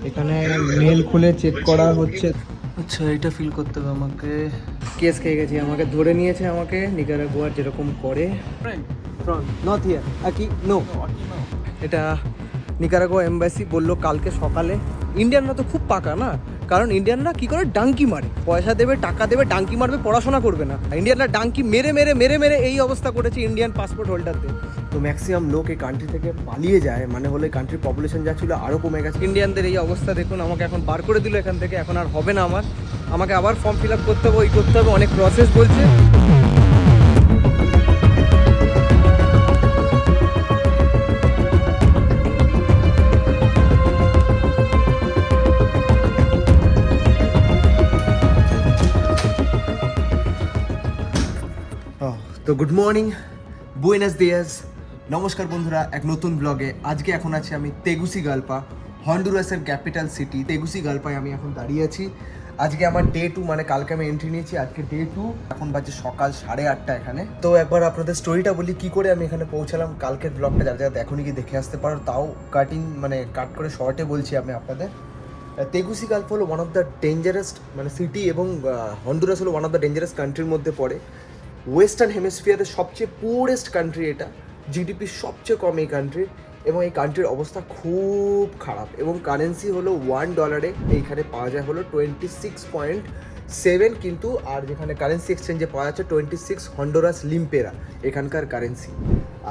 এখানে মেল খুলে চেক করা হচ্ছে। আচ্ছা, এটা ফিল করতে হবে আমাকে। কেস খেয়ে গেছি, আমাকে ধরে নিয়েছে, আমাকে নিকারাগুয়ার যেরকম করে। নট হিয়ার আকি নো, এটা নিকারাগুয়া এম্বাসি বললো কালকে সকালে। ইন্ডিয়ানরা তো খুব পাকা না, কারণ ইন্ডিয়ানরা কি করে ডাঙ্কি মারে, পয়সা দেবে টাকা দেবে ডাঙ্কি মারবে, পড়াশোনা করবে না। ইন্ডিয়ানরা ডাঙ্কি মেরে মেরে মেরে মেরে এই অবস্থা করেছে ইন্ডিয়ান পাসপোর্ট হোল্ডারদের। তো ম্যাক্সিমাম লোক এই কান্ট্রি থেকে পালিয়ে যায়, মানে হলে কান্ট্রির পপুলেশন যা ছিল আরও কমে গেছে। ইন্ডিয়ানদের এই অবস্থা দেখুন, আমাকে এখন বার করে দিল এখান থেকে, এখন আর হবে না আমাকে আবার ফর্ম ফিল আপ করতে হবে, ওই করতে হবে, অনেক প্রসেস বলছে। তো গুড মর্নিং, বুয়েনাস দিয়াস, নমস্কার বন্ধুরা, এক নতুন ব্লগে। আজকে এখন আছি আমি তেগুসিগালপা, হন্ডুরাসের ক্যাপিটাল সিটি। তেগুসিগালপায় আমি এখন দাঁড়িয়ে আছি। আজকে আমার ডে 2, মানে কালকে আমি এন্ট্রি নিয়েছি, আজকে ডে 2। এখন বাজে সকাল 8:30 এখানে। তো একবার আপনাদের স্টোরিটা বলি কি করে আমি এখানে পৌঁছালাম। কালকের ব্লগটা যারা যারা এখনই কি দেখে আসতে পারো, তাও কাট করে শর্টে বলছি আমি আপনাদের। তেগুসিগালপা হলো ওয়ান অফ দ্য ডেঞ্জারাস্ট মানে সিটি, এবং হন্ডুরাস হলো ওয়ান অফ দ্য ডেঞ্জারাস কান্ট্রির মধ্যে পড়ে। ওয়েস্টার্ন হেমিসফিয়ারের সবচেয়ে পুরেস্ট কান্ট্রি এটা, জিডিপি সবচেয়ে কম এই কান্ট্রির, এবং এই কান্ট্রির অবস্থা খুব খারাপ। এবং কারেন্সি হলো $1, এইখানে পাওয়া যায় হলো 26.7, কিন্তু আর যেখানে কারেন্সি এক্সচেঞ্জে পাওয়া যাচ্ছে 26 হন্ডুরাস লিম্পেরা এখানকার কারেন্সি।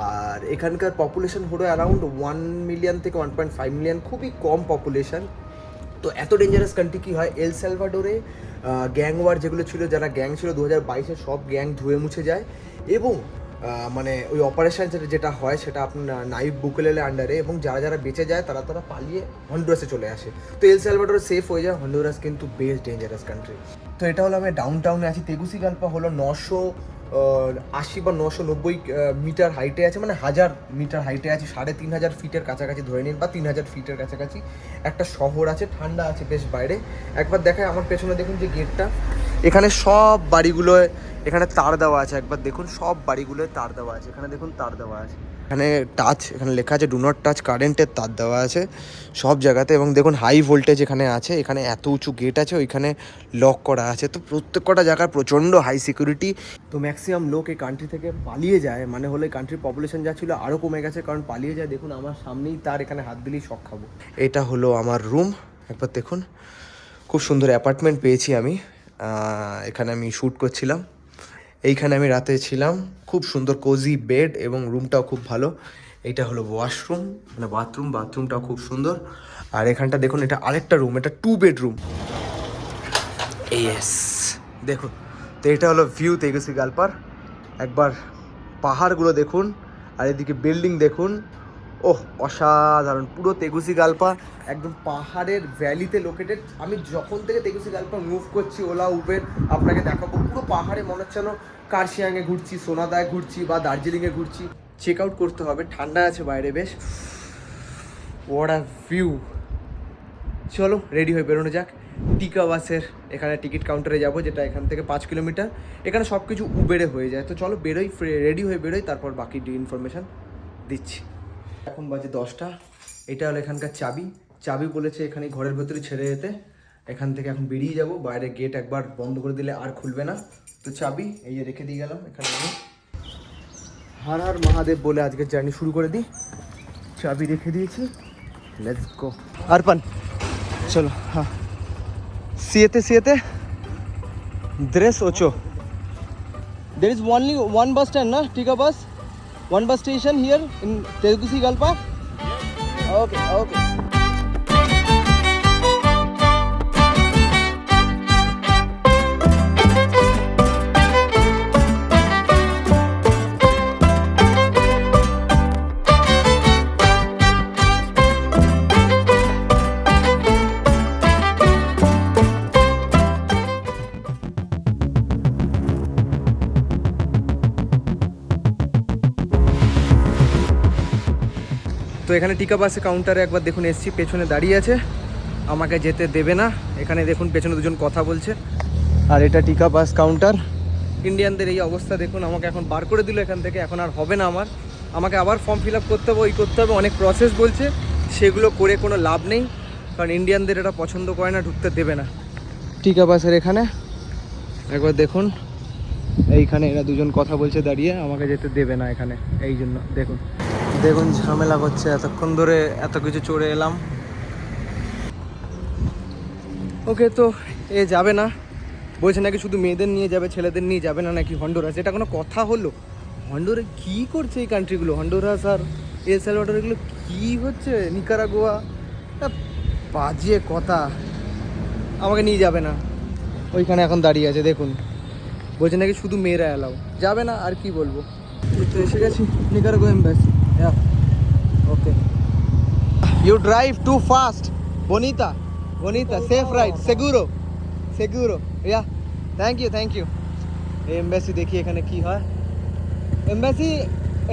আর এখানকার পপুলেশন হলো অ্যারাউন্ড 1 মিলিয়ন থেকে 1.5 মিলিয়ন, খুবই কম পপুলেশন। তো এত ডেঞ্জারাস কান্ট্রি কী হয়, এল সালভাডোরে গ্যাং ওয়ার যেগুলো ছিল, যারা গ্যাং ছিল 2022-এ, সব গ্যাং ধুয়ে মুছে যায়। এবং মানে ওই অপারেশন যেটা হয় সেটা আপনার নাইব বুকেলের আন্ডারে, এবং যারা যারা বেঁচে যায় তারা পালিয়ে হন্ডুরাসে চলে আসে। তো এল সালভাডোরে সেফ হয়ে যায়, হন্ডুরাস কিন্তু বেস্ট ডেঞ্জারাস কান্ট্রি। তো এটা হলো আমি ডাউন টাউনে আছি। তেগুসিগালপা হলো 980 বা 990 মিটার হাইটে আছে, মানে 1000 মিটার হাইটে আছে, 3500 ফিটের কাছাকাছি ধরে নিন, বা 3000 ফিটের কাছাকাছি একটা শহর আছে, ঠান্ডা আছে বেশ বাইরে। একবার দেখায় আমার পেছনে দেখুন যে গেটটা, এখানে সব বাড়িগুলোয় এখানে তার দেওয়া আছে। একবার দেখুন সব বাড়িগুলোয় তার দেওয়া আছে, এখানে দেখুন তার দেওয়া আছে, এখানে এখানে লেখা আছে ডু নট টাচ, কারেন্টের তার দেওয়া আছে সব জায়গাতে। এবং দেখুন হাই ভোল্টেজ এখানে আছে, এখানে এত উঁচু গেট আছে, ওইখানে লক করা আছে। তো প্রত্যেকটা জায়গায় প্রচণ্ড হাই সিকিউরিটি। তো ম্যাক্সিমাম লোক এই কান্ট্রি থেকে পালিয়ে যায়, মানে হলে কান্ট্রির পপুলেশন যা ছিল আরও কমে গেছে, কারণ পালিয়ে যায়। দেখুন আমার সামনেই তার, এখানে হাত দিলেই শক খাবো। এটা হলো আমার রুম, একবার দেখুন, খুব সুন্দর অ্যাপার্টমেন্ট পেয়েছি আমি। এখানে আমি শ্যুট করছিলাম, এইখানে আমি রাতে ছিলাম। খুব সুন্দর কোজি বেড, এবং রুমটাও খুব ভালো। এইটা হলো ওয়াশরুম, মানে বাথরুমটাও খুব সুন্দর। আর এখানটা দেখুন, এটা আরেকটা রুম, এটা 2 বেডরুম। ইয়েস, দেখুন। তো এটা হলো ভিউ তেগুসিগালপার। একবার পাহাড়গুলো দেখুন, আর এদিকে বিল্ডিং দেখুন। ওহ, অসাধারণ! পুরো তেগুসিগালপা একদম পাহাড়ের ভ্যালিতে লোকেটেড। আমি যখন থেকে তেগুসিগালপা মুভ করছি ওলা উবের, আপনাকে দেখাবো পুরো পাহাড়ে, মনে হচ্ছে যেন কার্শিয়াংয়ে ঘুরছি, সোনাদায় ঘুরছি, বা দার্জিলিংয়ে ঘুরছি। চেক আউট করতে হবে, ঠান্ডা আছে বাইরে বেশ। What a view! চলো রেডি হয়ে বেরোনো যাক। টিকা বাসের এখানে টিকিট কাউন্টারে যাব, যেটা এখান থেকে 5 কিলোমিটার। এখানে সব কিছু উবেরে হয়ে যায়। তো চলো বেরোই, রেডি হয়ে বেরোই, তারপর বাকি ইনফরমেশান দিচ্ছি। এখন বাজে 10টা। এটা হলো এখানকার চাবি বলেছে এখানে ঘরের ভেতরে ছেড়ে যেতে। এখান থেকে এখন বেরিয়ে যাব, বাইরে গেট একবার বন্ধ করে দিলে আর খুলবে না। তো চাবি এই যে রেখে দিয়ে গেলাম এখানে। হর হর মহাদেব বলে আজকের জার্নি শুরু করে দিই। চাবি রেখে দিয়েছি, লেটস গো। अर्पण चलो। हाँ, सीते ड्रेस ओचो। There is only one bus stand ना, टीका बस, one bus station here in Tegucigalpa. Okay, okay. তো এখানে টিকা বাসে কাউন্টারে একবার দেখুন এসছি, পেছনে দাঁড়িয়ে আছে, আমাকে যেতে দেবে না। এখানে দেখুন পেছনে দুজন কথা বলছে। আর এটা টিকা বাস কাউন্টার। ইন্ডিয়ানদের এই অবস্থা দেখুন, আমাকে এখন বার করে দিল এখান থেকে, এখন আর হবে না আমাকে আবার ফর্ম ফিল আপ করতে হবে, ওই করতে হবে, অনেক প্রসেস বলছে, সেগুলো করে কোনো লাভ নেই। কারণ ইন্ডিয়ানদের এটা পছন্দ করে না, ঢুকতে দেবে না। টিকা বাসের এখানে একবার দেখুন, এইখানে এরা দুজন কথা বলছে দাঁড়িয়ে, আমাকে যেতে দেবে না এখানে, এই জন্য দেখুন দেখুন ঝামেলা করছে। এতক্ষণ ধরে এত কিছু চড়ে এলাম। ওকে, তো এ যাবে না, বলছে নাকি শুধু মেয়েদের নিয়ে যাবে, ছেলেদের নিয়ে যাবে না নাকি হন্ডুরাস। এটা কোনো কথা হলো? হন্ডুরাস কী করছে এই কান্ট্রিগুলো, হন্ডুরাস আর এল সালভাডর, এগুলো কী হচ্ছে, নিকারাগুয়া, বাজে কথা। আমাকে নিয়ে যাবে না, ওইখানে এখন দাঁড়িয়ে আছে দেখুন, বলছে নাকি শুধু মেয়েরা অ্যালাউ, যাবে না। আর কি বলবো, তো এসে গেছি Nicaragua embassy. Okay, you drive too fast বনিতা, বনিতা, সেফ রাইড, সেগুরো সেগুরো, ইয়া, থ্যাংক ইউ। এই এম্বাসি দেখি এখানে কি হয়। Embassy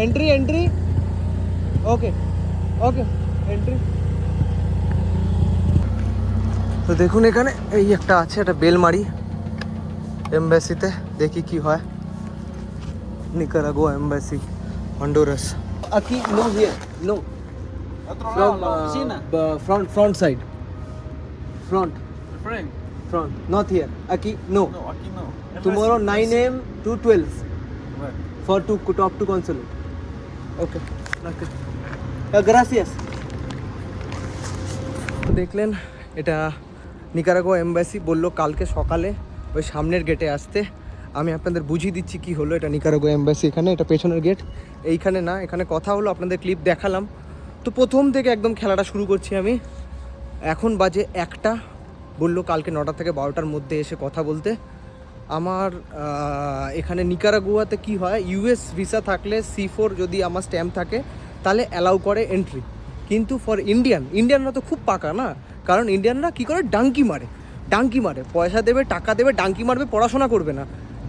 entry, okay entry. তো দেখুন এখানে এই একটা আছে, একটা বেলমারি এম্বাসিতে, দেখি কি হয়। Nicaragua embassy, Honduras. Aquí no here, no. Otro From lado, la oficina. front side. Front, Front. not here. Aquí no. No, aquí no. Tomorrow 9 a.m. to 12 Right. for to talk to consulate. Okay. Gracias. দেখলেন, এটা Nicaragua embassy. বললো কালকে সকালে ওই সামনের গেটে আসতে। আমি আপনাদের বুঝিয়ে দিচ্ছি কি হলো। এটা নিকারাগুয়া এম্বাসি, এখানে এটা পেছনের গেট, এইখানে না, এখানে কথা হলো, আপনাদের ক্লিপ দেখালাম। তো প্রথম থেকে একদম খেলাটা শুরু করছি আমি। এখন বাজে 1টা, বললো কালকে 9টা থেকে 12টার মধ্যে এসে কথা বলতে। আমার এখানে নিকারাগুয়াতে কি হয়, ইউএস ভিসা থাকলে C4 যদি আমার স্ট্যাম্প থাকে তাহলে অ্যালাউ করে এন্ট্রি। কিন্তু ফর ইন্ডিয়ানরা তো খুব পাকা না, কারণ ইন্ডিয়ানরা কী করে, ডাঙ্কি মারে, পয়সা দেবে, টাকা দেবে, ডাঙ্কি মারবে, পড়াশোনা করবে না,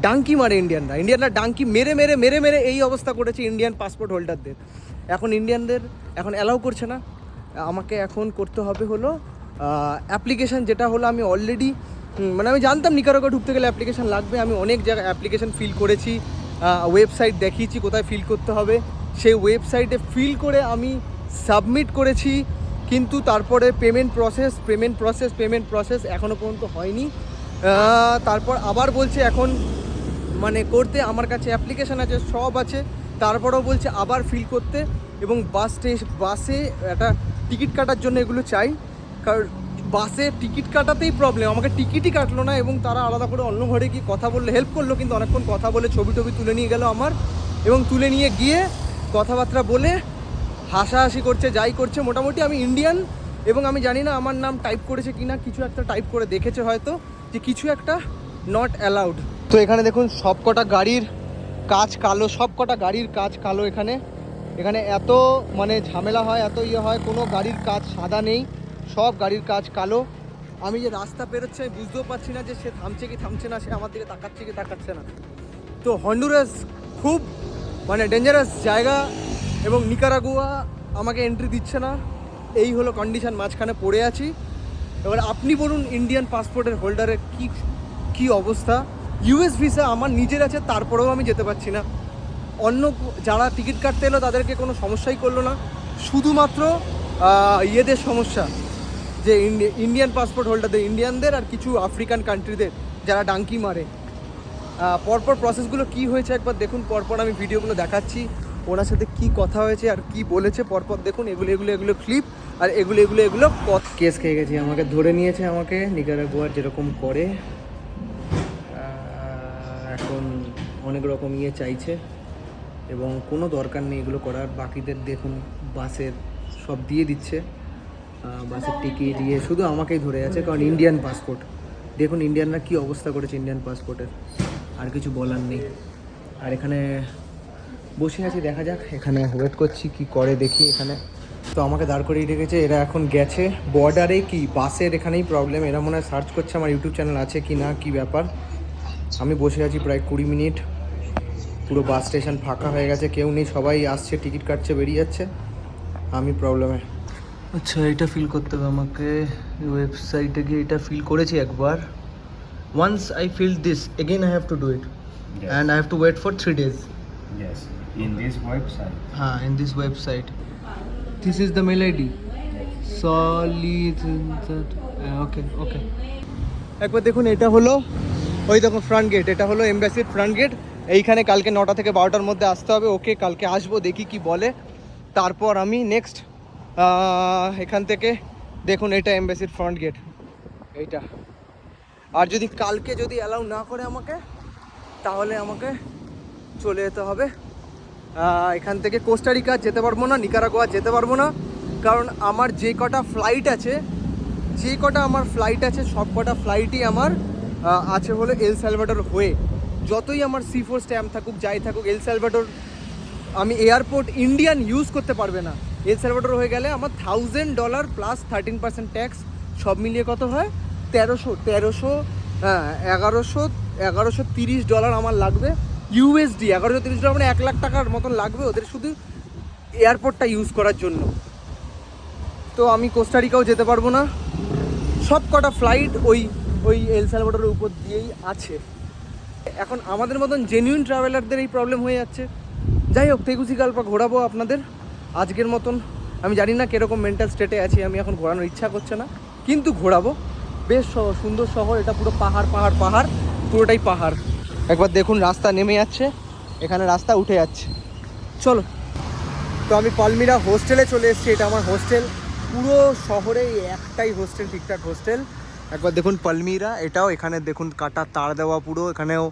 ডাঙ্কি মারে ইন্ডিয়ানরা ডাঙ্কি মেরে এই অবস্থা করেছে ইন্ডিয়ান পাসপোর্ট হোল্ডারদের। এখন ইন্ডিয়ানদের এখন অ্যালাউ করছে না। আমাকে এখন করতে হবে হলো অ্যাপ্লিকেশান, যেটা হলো আমি অলরেডি, মানে আমি জানতাম নিকারাগুয়া ঢুকতে গেলে অ্যাপ্লিকেশান লাগবে। আমি অনেক জায়গায় অ্যাপ্লিকেশান ফিল করেছি, ওয়েবসাইট দেখিয়েছি কোথায় ফিল করতে হবে, সেই ওয়েবসাইটে ফিল করে আমি সাবমিট করেছি। কিন্তু তারপরে পেমেন্ট প্রসেস এখনও পর্যন্ত হয়নি। তারপর আবার বলছে এখন মানে করতে, আমার কাছে অ্যাপ্লিকেশান আছে, সব আছে, তারপরেও বলছে আবার ফিল করতে। এবং বাসে একটা টিকিট কাটার জন্য এগুলো চাই, কারণ বাসে টিকিট কাটাতেই প্রবলেম, আমাকে টিকিটই কাটলো না। এবং তারা আলাদা করে অন্য ঘরে গিয়ে কথা বললে হেল্প করলো, কিন্তু অনেকক্ষণ কথা বলে ছবি তুলে নিয়ে গেল আমার, এবং তুলে নিয়ে গিয়ে কথাবার্তা বলে হাসাহাসি করছে, যাই করছে। মোটামুটি আমি ইন্ডিয়ান, এবং আমি জানি না আমার নাম টাইপ করেছে কি না, কিছু একটা টাইপ করে দেখেছে হয়তো, যে কিছু একটা নট অ্যালাউড। তো এখানে দেখুন সবকটা গাড়ির কাজ কালো। এখানে এত মানে ঝামেলা হয়, এত ইয়ে হয়, কোনো গাড়ির কাজ সাদা নেই, সব গাড়ির কাজ কালো। আমি যে রাস্তা পেরোচ্ছে আমি বুঝতেও পারছি না যে সে থামছে কি থামছে না, সে আমার দিকে তাকাচ্ছে কি তাকাচ্ছে না। তো হন্ডুরাস খুব মানে ডেঞ্জারাস জায়গা, এবং নিকারাগুয়া আমাকে এন্ট্রি দিচ্ছে না, এই হলো কন্ডিশন, মাঝখানে পড়ে আছি। এবার আপনি বলুন ইন্ডিয়ান পাসপোর্টের হোল্ডারের কি অবস্থা। ইউএস ভিসা আমার নিজের আছে, তারপরেও আমি যেতে পারছি না। অন্য যারা টিকিট কাটতে এলো তাদেরকে কোনো সমস্যাই করলো না, শুধুমাত্র ইয়েদের সমস্যা, যে ইন্ডিয়ান পাসপোর্ট হোল্ডারদের, ইন্ডিয়ানদের আর কিছু আফ্রিকান কান্ট্রিদের যারা ডাঙ্কি মারে। পরপর প্রসেসগুলো কি হয়েছে একবার দেখুন, পরপর আমি ভিডিওগুলো দেখাচ্ছি, ওনার সাথে কি কথা হয়েছে আর কি বলেছে, পরপর দেখুন। এগুলো ক্লিপ, আর এগুলো কেস খেয়ে গেছি, আমাকে ধরে নিয়েছে, আমাকে নিকারাগুয়ার যেরকম করে। এখন অনেক রকম ইয়ে চাইছে, এবং কোনো দরকার নেই এগুলো করার। বাকিদের দেখুন বাসের সব দিয়ে দিচ্ছে, বাসের টিকিট দিয়ে, শুধু আমাকেই ধরে আছে, কারণ ইন্ডিয়ান পাসপোর্ট। দেখুন ইন্ডিয়ানরা কী অবস্থা করেছে ইন্ডিয়ান পাসপোর্টের, আর কিছু বলার নেই। আর এখানে বসে আছি, দেখা যাক, এখানে ওয়েট করছি কি করে দেখি এখানে। তো আমাকে দাঁড় করিয়ে রেখেছে, এরা এখন গেছে বর্ডারে, কি বাসের এখানেই প্রবলেম। এরা মনে হয় সার্চ করছে আমার ইউটিউব চ্যানেল আছে কি না, কী ব্যাপার। আমি বসে আছি প্রায় 20 মিনিট, পুরো বাস স্টেশন ফাঁকা হয়ে গেছে, কেউ নেই, সবাই আসছে, টিকিট কাটছে, বেরিয়ে যাচ্ছে, আমি প্রবলেমে। আচ্ছা, এটা ফিল করতে হবে আমাকে, ওয়েবসাইটে গিয়ে এটা ফিল করেছি একবার। Once I fill this again I have to do it, and I have to wait for 3 days. Yes, in this website. In this website. This is the mail ID. Yes. Solid okay okay. একবার দেখুন, এটা হলো ওই দেখুন front gate, এটা হলো এমবাসির front gate. এইখানে কালকে 9টা থেকে 12টার মধ্যে আসতে হবে। ওকে, কালকে আসবো, দেখি কি বলে। তারপর আমি নেক্সট এখান থেকে দেখুন, এটা এমবাসির ফ্রন্ট গেট এইটা। আর যদি কালকে যদি অ্যালাউ না করে আমাকে, তাহলে আমাকে চলে যেতে হবে এখান থেকে। কোস্টারিকা যেতে পারবো না, নিকারাগুয়া যেতে পারবো না, কারণ আমার যে কটা ফ্লাইট আছে সব কটা ফ্লাইটই আমার আছে হলো এল সালভাডোর হয়ে। যতই আমার C4 স্ট্যাম্প থাকুক, যাই থাকুক, এল সালভাডোর আমি এয়ারপোর্ট ইন্ডিয়ান ইউজ করতে পারবে না। এল সালভাডোর হয়ে গেলে আমার $1000 প্লাস 13% ট্যাক্স, সব মিলিয়ে কত হয়? $1130 আমার লাগবে USD। $1130 মানে $1 লাখ টাকার মতন লাগবে ওদের শুধু এয়ারপোর্টটা ইউজ করার জন্য। তো আমি কোস্টারিকাও যেতে পারবো না। সব কটা ফ্লাইট ওই এল সালভাডোরের উপর দিয়েই আছে। এখন আমাদের মতন জেনুইন ট্রাভেলারদের এই প্রবলেম হয়ে যাচ্ছে। যাই হোক, তেগুসিগালপা ঘোরাবো আপনাদের আজকের মতন। আমি জানি না কীরকম মেন্টাল স্টেটে আছি, আমি এখন ঘোরানোর ইচ্ছা করছে না, কিন্তু ঘোরাবো। বেশ সুন্দর শহর, এটা পুরো পাহাড় পাহাড় পাহাড়, পুরোটাই পাহাড়। একবার দেখুন, রাস্তা নেমে যাচ্ছে, এখানে রাস্তা উঠে যাচ্ছে। চলো, তো আমি পালমিরা হোস্টেলে চলে এসেছি। এটা আমার হোস্টেল, পুরো শহরে একটাই হোস্টেল, ঠিকঠাক হোস্টেল। একবার দেখুন পালমিরা, এটাও এখানে দেখুন কাটা তার দেওয়া পুরো, এখানেও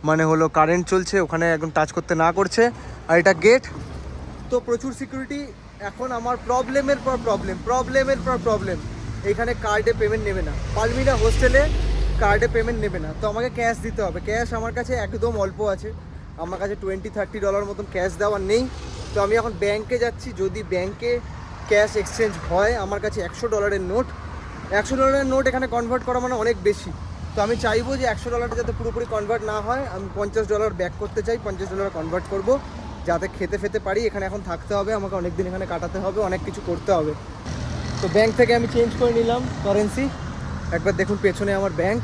মানে হলো কারেন্ট চলছে, ওখানে একদম টাচ করতে না করছে। আর এটা গেট, তো প্রচুর সিকিউরিটি। এখন আমার প্রবলেমের পর প্রবলেম, এখানে কার্ডে পেমেন্ট নেবে না। পালমিরা হোস্টেলে কার্ডে পেমেন্ট নেবে না, তো আমাকে ক্যাশ দিতে হবে। ক্যাশ আমার কাছে একদম অল্প আছে, আমার কাছে $20-30 মতন ক্যাশ দেওয়ার নেই। তো আমি এখন ব্যাংকে যাচ্ছি। যদি ব্যাংকে ক্যাশ এক্সচেঞ্জ হয়, আমার কাছে $100 নোট, $100 নোট এখানে কনভার্ট করা মানে অনেক বেশি। তো আমি চাইবো যে $100 যাতে পুরোপুরি কনভার্ট না হয়, আমি $50 ব্যাক করতে চাই, $50 কনভার্ট করব, যাতে খেতে পারি। এখানে এখন থাকতে হবে আমাকে, অনেক দিন এখানে কাটাতে হবে, অনেক কিছু করতে হবে। তো ব্যাংক থেকে আমি চেঞ্জ করে নিলাম কারেন্সি। একবার দেখুন পেছনে আমার ব্যাংক,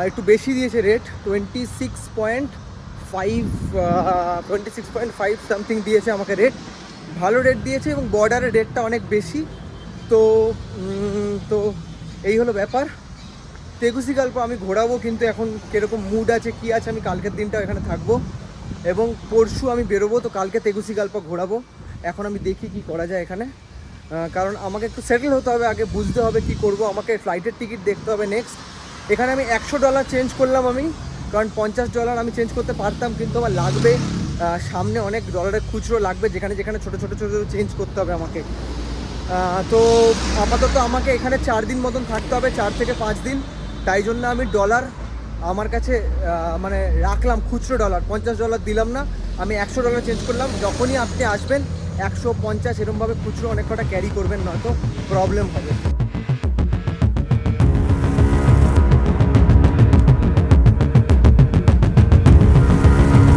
একটু বেশি দিয়েছে রেট, 26.5 সামথিং দিয়েছে আমাকে রেট, ভালো রেট দিয়েছে, এবং বর্ডারের রেটটা অনেক বেশি। তো এই হলো ব্যাপার। তেগুসিগালপা আমি ঘোরাবো, কিন্তু এখন কীরকম মুড আছে কী আছে, আমি কালকের দিনটাও এখানে থাকবো এবং পরশু আমি বেরোবো। তো কালকে তেগুসিগালপা ঘোরাবো। এখন আমি দেখি কি করা যায় এখানে, কারণ আমাকে একটু সেটেল হতে হবে, আগে বুঝতে হবে কি করব। আমাকে ফ্লাইটের টিকিট দেখতে হবে নেক্সট। এখানে আমি $100 চেঞ্জ করলাম আমি, কারণ $50 আমি চেঞ্জ করতে পারতাম, কিন্তু আমার লাগবে সামনে অনেক ডলারের খুচরো লাগবে, যেখানে ছোটো চেঞ্জ করতে হবে আমাকে। তো আপাতত আমাকে এখানে 4 দিন মতন থাকতে হবে, 4 থেকে 5 দিন। তাই জন্য আমি ডলার আমার কাছে মানে রাখলাম, খুচরো ডলার $50 দিলাম না, আমি $100 চেঞ্জ করলাম। যখনই আপনি আসবেন 150 এরকমভাবে খুচরো অনেক কটা ক্যারি করবেন, নয়তো প্রবলেম হবে।